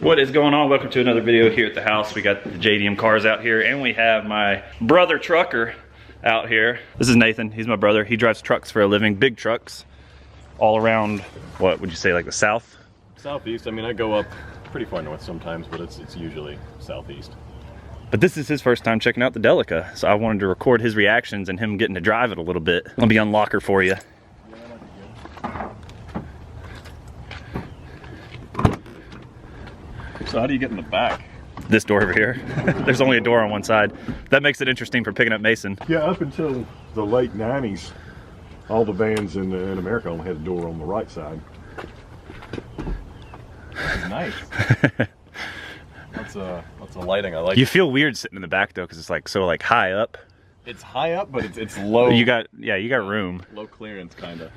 What is going on? Welcome to another video here at the house. We got the JDM cars out here and we have my brother trucker out here. This is Nathan, he's my brother. He drives trucks for a living, big trucks, all around, what would you say, like the south? Southeast. I mean, I go up pretty far north sometimes, but it's usually southeast. But this is his first time checking out the Delica, so I wanted to record his reactions and him getting to drive it a little bit. I'll be unlocker for you. So how do you get in the back? This door over here. There's only a door on one side. That makes it interesting for picking up Mason. Yeah, up until the late 90s, all the vans in America only had a door on the right side. Nice. That's a lighting I like. You feel weird sitting in the back though, because it's like so like high up. It's high up, but it's low. You got room. Low clearance, kind of.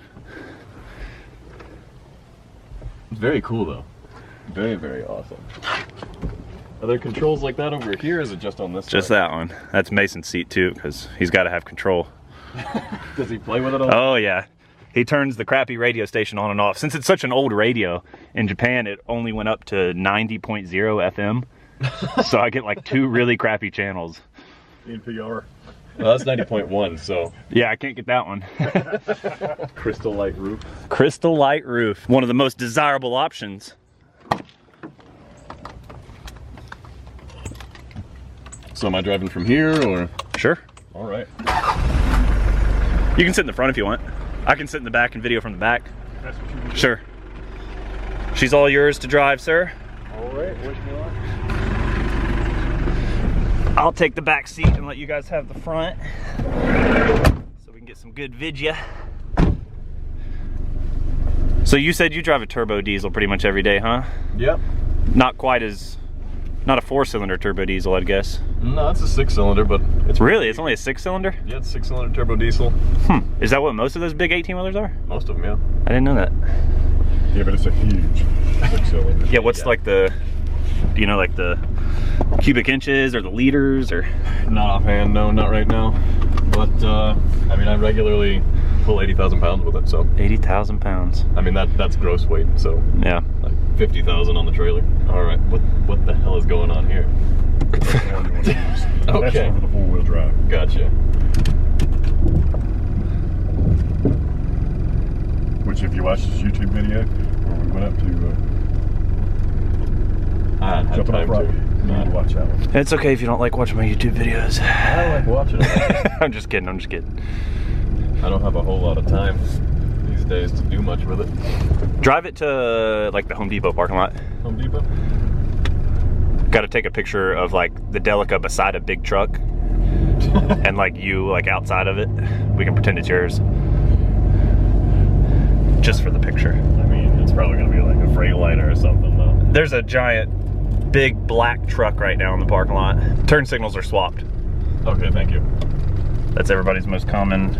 It's very cool though. Very, very awesome. Are there controls like that over here, or is it just on this Just side? that one. That's Mason's seat too, because he's got to have control. Does he play with it all? Oh yeah. He turns the crappy radio station on and off. Since it's such an old radio, in Japan it only went up to 90.0 FM. So I get like 2 really crappy channels. NPR. Well, that's 90.1, so. Yeah, I can't get that one. Crystal light roof. Crystal light roof. One of the most desirable options. So am I driving from here, or? Sure. All right. You can sit in the front if you want. I can sit in the back and video from the back. That's what you do. Sure. She's all yours to drive, sir. All right, wish me luck. I'll take the back seat and let you guys have the front, so we can get some good vidya. So you said you drive a turbo diesel pretty much every day, huh? Yep. Not quite as, not a 4-cylinder turbo diesel, I'd guess. No, it's a 6-cylinder, but it's Really? It's only a 6-cylinder? Yeah, it's 6-cylinder turbo diesel. Is that what most of those big 18-wheelers are? Most of them, yeah. I didn't know that. Yeah, but it's a huge 6-cylinder. Yeah, what's like the, do you know like the cubic inches or the liters or? Not offhand, no, not right now. But I mean, I regularly pull 80,000 pounds with it, so. 80,000 pounds. I mean, that's gross weight, so. Yeah. Like 50,000 on the trailer. All right, what the hell is going on here? That's the one you want to use. Okay. That's over the 4-wheel drive. Gotcha. Which, if you watch this YouTube video where we went up to I hadn't had jumping off time rock, to. you need to watch that one. It's okay if you don't like watching my YouTube videos. I like watching it. I'm just kidding, I'm just kidding. I don't have a whole lot of time these days to do much with it. Drive it to like the Home Depot parking lot. Home Depot? Got to take a picture of like the Delica beside a big truck and like you like outside of it. We can pretend it's yours. Just for the picture. I mean, it's probably gonna be like a Freightliner or something though. There's a giant big black truck right now in the parking lot. Turn signals are swapped. Okay, thank you. That's everybody's most common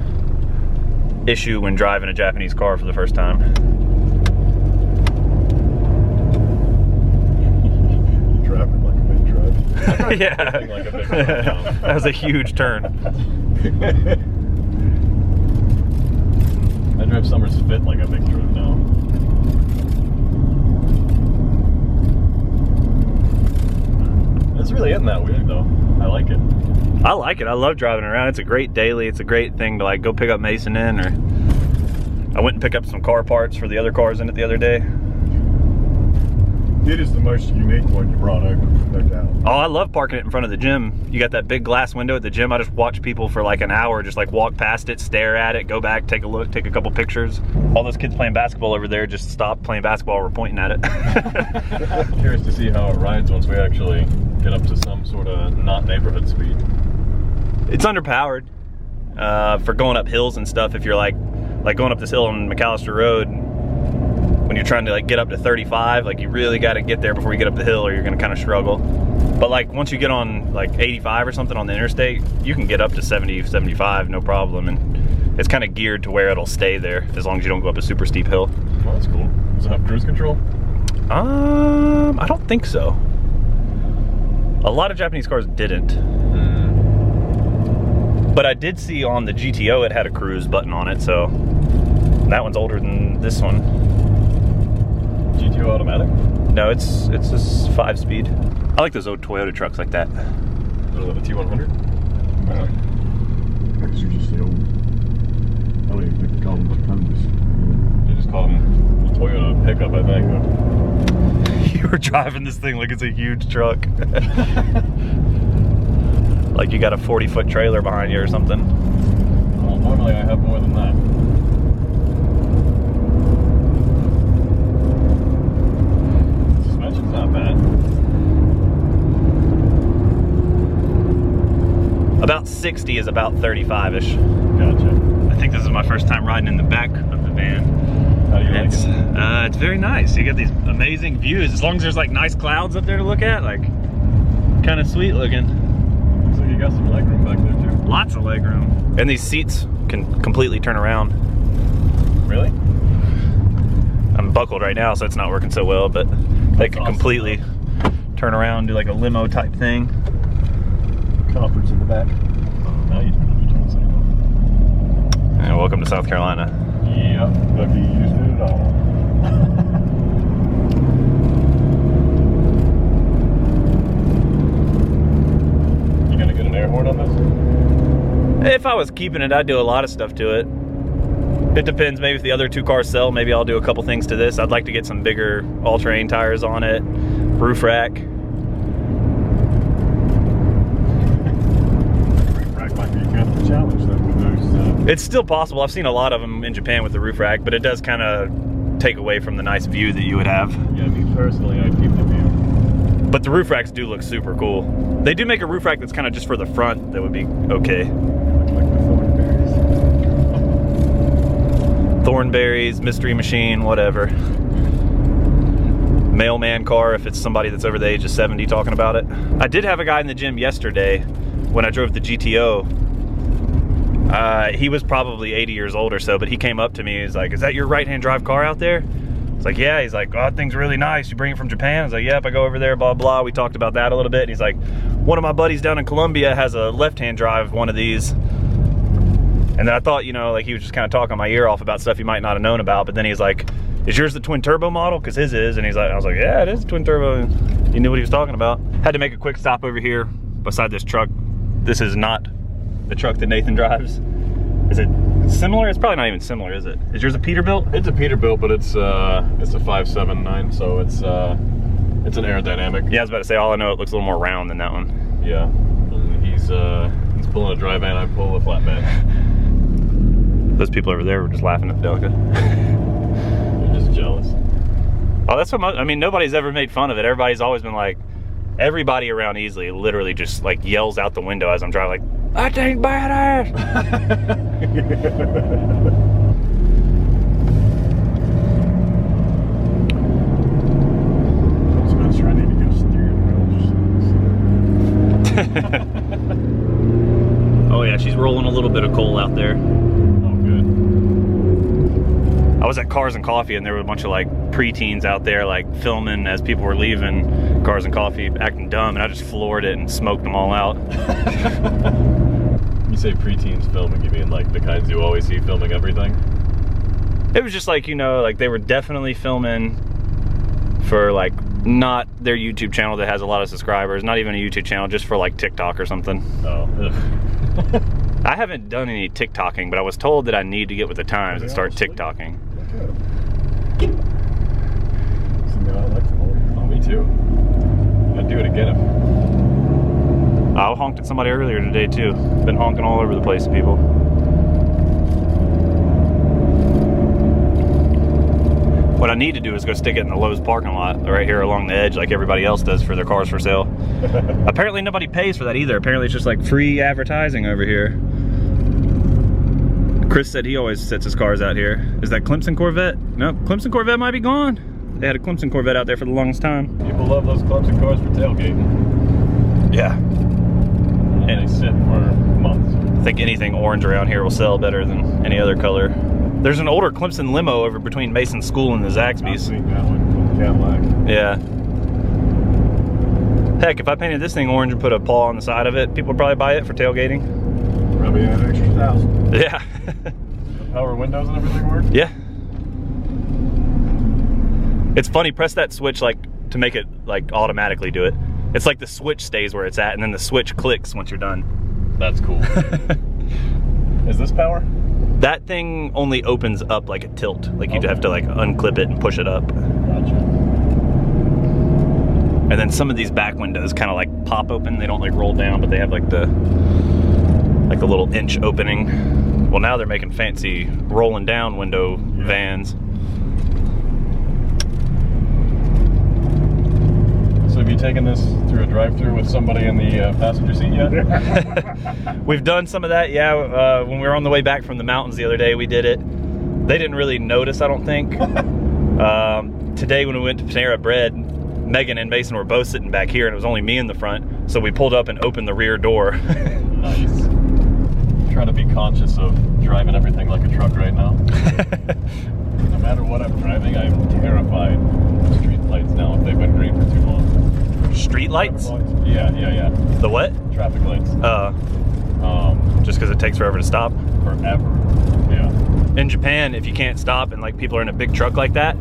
issue when driving a Japanese car for the first time. Driving like a big truck. Yeah. Like a big truck. That was a huge turn. I drive Summers Fit like a big truck now. It's really isn't that weird though. I like it. I like it. I love driving around. It's a great daily. It's a great thing to like go pick up Mason in, or I went and picked up some car parts for the other cars in it the other day. It is the most unique one you brought over, no doubt. Oh, I love parking it in front of the gym. You got that big glass window at the gym. I just watch people for like an hour, just like walk past it, stare at it, go back, take a look, take a couple pictures. All those kids playing basketball over there just stop playing basketball. We're pointing at it. Curious to see how it rides once we actually get up to some sort of not neighborhood speed. It's underpowered for going up hills and stuff. If you're like going up this hill on McAllister Road, when you're trying to like get up to 35, like you really got to get there before you get up the hill, or you're gonna kind of struggle. But like once you get on like 85 or something on the interstate, you can get up to 70, 75, no problem. And it's kind of geared to where it'll stay there as long as you don't go up a super steep hill. Oh, that's cool. Does it have cruise control? I don't think so. A lot of Japanese cars didn't. But I did see on the GTO it had a cruise button on it, so that one's older than this one. GTO automatic? No, it's a 5-speed. I like those old Toyota trucks like that. Oh, the T100? No. These are just the old. I don't even think they call them Tacomas. They just call them a Toyota pickup, I think. You were driving this thing like it's a huge truck. Like you got a 40-foot trailer behind you or something. Well, normally I have more than that. Suspension's not bad. About 60 is about 35-ish. Gotcha. I think this is my first time riding in the back of the van. How do you like It's, it? it's very nice. You get these amazing views. As long as there's like nice clouds up there to look at, like kind of sweet looking. Looks like you got some legroom back there too. Lots of legroom. And these seats can completely turn around. Really? I'm buckled right now, so it's not working so well, but they can awesome. completely turn around, do like a limo type thing. Conference in the back. Now you turn the signal. And welcome to South Carolina. Yep. Bucky used it at all. You gonna get an air horn on this? If I was keeping it, I'd do a lot of stuff to it. It depends, maybe if the other 2 cars sell, maybe I'll do a couple things to this. I'd like to get some bigger all-terrain tires on it, roof rack. Roof rack might be kind of a challenge though with those. It's still possible. I've seen a lot of them in Japan with the roof rack, but it does kind of take away from the nice view that you would have. Yeah, me personally, I keep the view. But the roof racks do look super cool. They do make a roof rack that's kind of just for the front that would be okay. Like the thornberries. Thornberries, Mystery Machine, whatever. Mailman car if it's somebody that's over the age of 70 talking about it. I did have a guy in the gym yesterday when I drove the GTO. He was probably 80 years old or so, but he came up to me. He's like, "Is that your right-hand drive car out there?" It's like, "Yeah." He's like, "Oh, that thing's really nice. You bring it from Japan?" I was like, "Yep, I go over there, blah, blah." We talked about that a little bit. And he's like, "One of my buddies down in Colombia has a left-hand drive one of these." And then I thought, you know, like he was just kind of talking my ear off about stuff he might not have known about. But then he's like, "Is yours the twin turbo model?" Because his is. And he's like, I was like, "Yeah, it is twin turbo." And he knew what he was talking about. Had to make a quick stop over here beside this truck. This is not the truck that Nathan drives. Is it similar? It's probably not even similar, is it? Is yours a Peterbilt? It's a Peterbilt, but it's a 579, so it's an aerodynamic. Yeah, I was about to say, all I know, it looks a little more round than that one. Yeah, and he's pulling a dry van, I pull a flatbed. Those people over there were just laughing at the Delica. They're just jealous. Oh, that's what I mean, nobody's ever made fun of it. Everybody's always been like, everybody around Easley literally just like yells out the window as I'm driving, like, "That thing's badass!" Spencer, I need to get a steering wheel. Oh yeah, she's rolling a little bit of coal out there. Oh, good. I was at Cars and Coffee and there were a bunch of like preteens out there like filming as people were leaving Cars and Coffee acting dumb, and I just floored it and smoked them all out. You say preteens filming, you mean like the kinds you always see filming everything? It was just like, you know, like they were definitely filming for like not their YouTube channel that has a lot of subscribers, not even a YouTube channel, just for like TikTok or something. Oh. I haven't done any TikToking, but I was told that I need to get with the times and start TikToking. I like them all. Oh, me too. I'd do it again if... I honked at somebody earlier today too. Been honking all over the place, people. What I need to do is go stick it in the Lowe's parking lot right here along the edge like everybody else does for their cars for sale. Apparently nobody pays for that either. Apparently it's just like free advertising over here. Chris said he always sets his cars out here. Is that Clemson Corvette? No, Clemson Corvette might be gone. They had a Clemson Corvette out there for the longest time. People love those Clemson cars for tailgating. Yeah. And they sit for months. I think anything orange around here will sell better than any other color. There's an older Clemson limo over between Mason School and the I've Zaxby's. seen that one, Cadillac. Yeah. Heck, if I painted this thing orange and put a paw on the side of it, people would probably buy it for tailgating. Probably an extra $1,000. Yeah. The power windows and everything work? Yeah. It's funny, press that switch like to make it like automatically do it. It's like the switch stays where it's at, and then the switch clicks once you're done. That's cool. Is this power? That thing only opens up like a tilt. Like you'd have to like unclip it and push it up. Gotcha. And then some of these back windows kind of like pop open. They don't like roll down, but they have like the little inch opening. Well, now they're making fancy rolling down window vans. So have you taken this through a drive-through with somebody in the passenger seat yet? We've done some of that, yeah. When we were on the way back from the mountains the other day, we did it. They didn't really notice, I don't think. Today when we went to Panera Bread, Megan and Mason were both sitting back here, and it was only me in the front. So we pulled up and opened the rear door. Nice. Trying to be conscious of driving everything like a truck right now. No matter what I'm driving, I'm terrified of street lights now if they've been green for too long. Street lights? Yeah. The what? Traffic lights. Just because it takes forever to stop? Forever. Yeah. In Japan, if you can't stop and like people are in a big truck like that,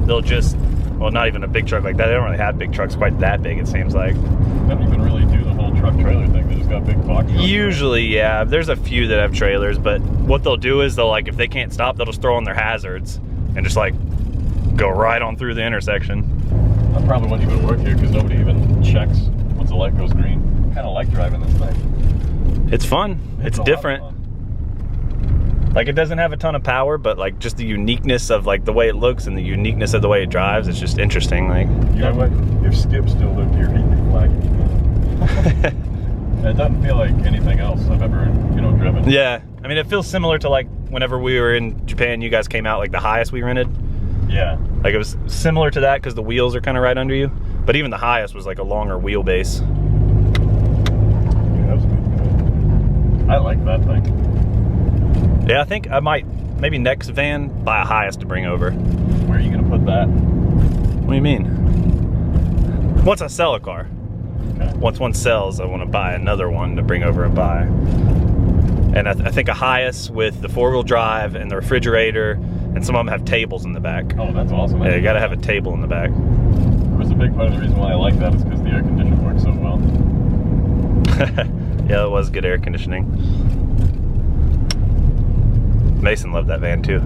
they'll just, well, not even a big truck like that. They don't really have big trucks quite that big, it seems like. They don't even really do the whole truck trailer thing. They just got big box trucks. Usually, yeah. There's a few that have trailers, but what they'll do is they'll like, if they can't stop, they'll just throw on their hazards and just like go right on through the intersection. I probably wouldn't even work here because nobody even checks once the light goes green. Kind of like driving this thing. It's fun. It's different. Like, it doesn't have a ton of power, but like just the uniqueness of like the way it looks and the uniqueness of the way it drives, it's just interesting. Like, You know what? If Skip still lived here, he'd be flagging you. It doesn't feel like anything else I've ever, driven. yeah, I mean, it feels similar to like whenever we were in Japan, you guys came out, like the highest we rented. Yeah. Like, it was similar to that because the wheels are kind of right under you, but even the highest was like a longer wheelbase. Yeah, that's good. I like that thing. Yeah, I think I might, maybe next van, buy a highest to bring over. Where are you gonna put that? What do you mean? Once I sell a car. Okay. Once one sells, I want to buy another one to bring over and buy. And I think a highest with the four-wheel drive and the refrigerator, and some of them have tables in the back. Oh, that's awesome. Yeah, you gotta have a table in the back. Of course, a big part of the reason why I like that is because the air conditioning works so well. Yeah, it was good air conditioning. Mason loved that van too.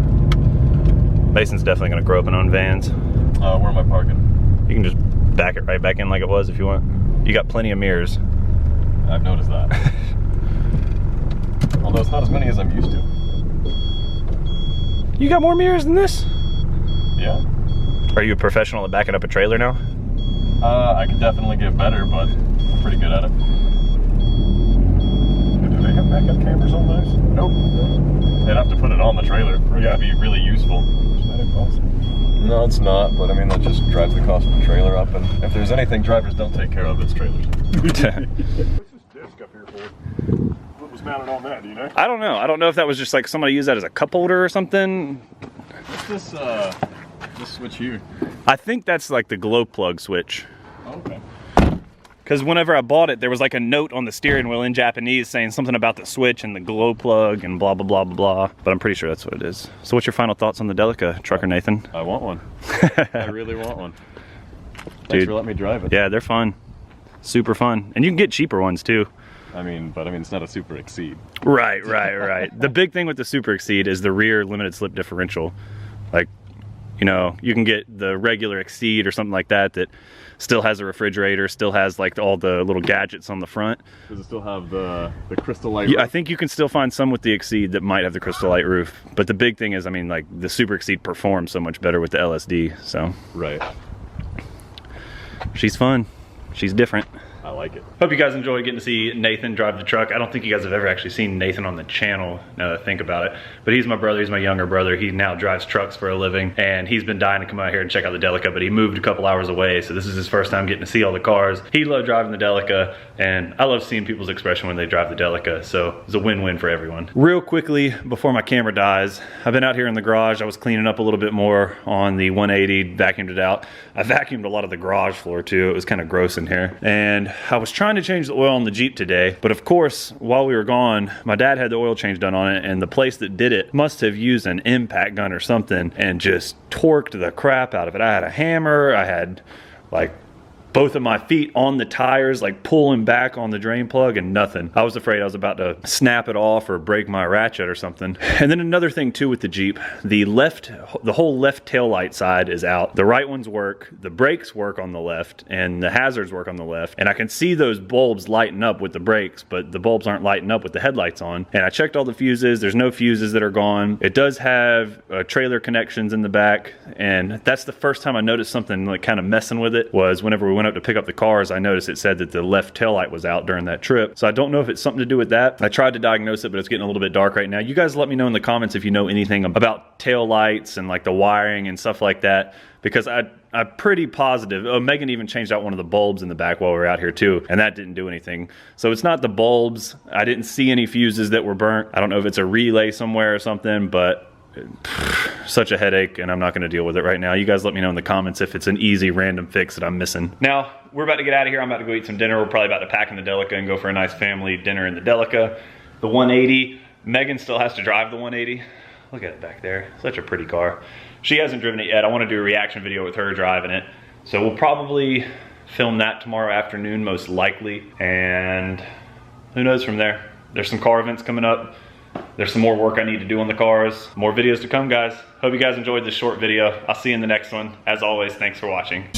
Mason's definitely gonna grow up and own vans. Where am I parking? You can just back it right back in like it was if you want. You got plenty of mirrors. I've noticed that. Although it's not as many as I'm used to. You got more mirrors than this? Yeah. Are you a professional at backing up a trailer now? I could definitely get better, but I'm pretty good at it. Do they have backup cameras on those? Nope. They'd have to put it on the trailer for it to be really useful. Isn't that impossible? No, it's not, but I mean, that just drives the cost of the trailer up, and if there's anything drivers don't take care of, it's trailers. What's this disc up here for? What was mounted on that, do you know? I don't know. I don't know if that was just like somebody used that as a cup holder or something. What's this switch here? I think that's like the glow plug switch. Oh, okay. Because whenever I bought it, there was like a note on the steering wheel in Japanese saying something about the switch and the glow plug and blah, blah, blah, blah, blah. But I'm pretty sure that's what it is. So what's your final thoughts on the Delica, Trucker Nathan? I want one. I really want one. Thanks Dude, for letting me drive it. Yeah, they're fun. Super fun. And you can get cheaper ones too. I mean, it's not a Super Exceed. Right. The big thing with the Super Exceed is the rear limited slip differential. Like, you can get the regular Exceed or something like that that still has a refrigerator, still has like all the little gadgets on the front. Does it still have the crystal light roof? roof? I think you can still find some with the Exceed that might have the crystal light roof. But the big thing is, I mean, like the Super Exceed performs so much better with the LSD, so. Right. She's fun. She's different. I like it. Hope you guys enjoyed getting to see Nathan drive the truck. I don't think you guys have ever actually seen Nathan on the channel, now that I think about it. But he's my brother, he's my younger brother. He now drives trucks for a living, and he's been dying to come out here and check out the Delica, but he moved a couple hours away, so this is his first time getting to see all the cars. He loved driving the Delica, and I love seeing people's expression when they drive the Delica, so it's a win-win for everyone. Real quickly, before my camera dies, I've been out here in the garage. I was cleaning up a little bit more on the 180, vacuumed it out. I vacuumed a lot of the garage floor too. It was kind of gross in here. And I was trying to change the oil on the Jeep today, but of course, while we were gone, my dad had the oil change done on it, and the place that did it must have used an impact gun or something and just torqued the crap out of it. I had a hammer, I had like both of my feet on the tires, like pulling back on the drain plug, and nothing. I was afraid I was about to snap it off or break my ratchet or something. And then another thing too with the Jeep, the whole left tail light side is out. The right ones work, the brakes work on the left, and the hazards work on the left. And I can see those bulbs lighting up with the brakes, but the bulbs aren't lighting up with the headlights on. And I checked all the fuses, there's no fuses that are gone. It does have trailer connections in the back, and that's the first time I noticed something like kind of messing with it, was whenever we went up to pick up the cars, I noticed it said that the left taillight was out during that trip. So I don't know if it's something to do with that. I tried to diagnose it, but it's getting a little bit dark right now. You guys let me know in the comments if you know anything about tail lights and like the wiring and stuff like that, because I'm pretty positive. Oh, Megan even changed out one of the bulbs in the back while we were out here too, and that didn't do anything. So it's not the bulbs. I didn't see any fuses that were burnt. I don't know if it's a relay somewhere or something, but such a headache, and I'm not going to deal with it right now. You guys let me know in the comments if it's an easy random fix that I'm missing. Now, we're about to get out of here. I'm about to go eat some dinner. We're probably about to pack in the Delica and go for a nice family dinner in the Delica. The 180, Megan still has to drive the 180. Look at it back there. Such a pretty car. She hasn't driven it yet. I want to do a reaction video with her driving it. So we'll probably film that tomorrow afternoon, most likely. And who knows from there. There's some car events coming up. There's some more work I need to do on the cars. More videos to come, guys. Hope you guys enjoyed this short video. I'll see you in the next one. As always, thanks for watching.